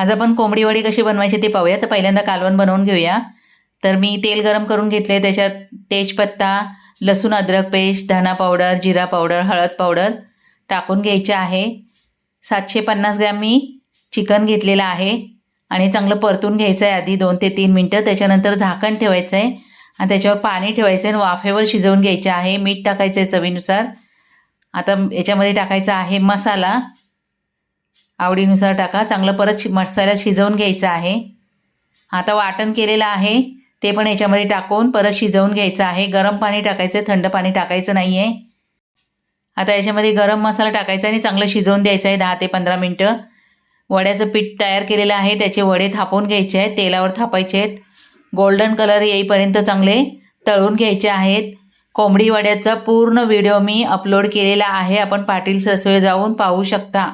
आज आपण कोंबडी वडी कशी बनवायची ते पाहूया। तर पहिल्यांदा कालवण बनवून घेऊया। तर मी तेल गरम करून घेतले, त्याच्यात तेजपत्ता, लसूण अद्रक पेस्ट, धना पावडर, जिरा पावडर, हळद पावडर टाकून घ्यायचे आहे। 750 ग्रॅम मी चिकन घेतलेलं आहे आणि चांगलं परतून घ्यायचं आहे आधी 2 ते 3 मिनटं। त्याच्यानंतर झाकण ठेवायचं आहे आणि त्याच्यावर पाणी ठेवायचं आहे आणि वाफेवर शिजवून घ्यायचे आहे। मीठ टाकायचं आहे चवीनुसार। आता याच्यामध्ये टाकायचा आहे मसाला, आवडीनुसार टाका। चांगलं परत मसाला शिजवून घ्यायचा आहे। आता वाटण केलेलं आहे ते पण याच्यामध्ये टाकून परत शिजवून घ्यायचं आहे। गरम पाणी टाकायचं, थंड पाणी टाकायचं नाही आहे। आता याच्यामध्ये गरम मसाला टाकायचा आणि चांगलं शिजवून द्यायचं आहे 10 ते 15 मिनटं। वड्याचं पीठ तयार केलेलं आहे, त्याचे वडे थापून घ्यायचे आहेत, तेलावर थापायचे आहेत। गोल्डन कलर येईपर्यंत चांगले तळून घ्यायचे आहेत। कोंबडी वड्याचा पूर्ण व्हिडिओ मी अपलोड केलेला आहे, आपण पाटील रसोई जाऊन पाहू शकता।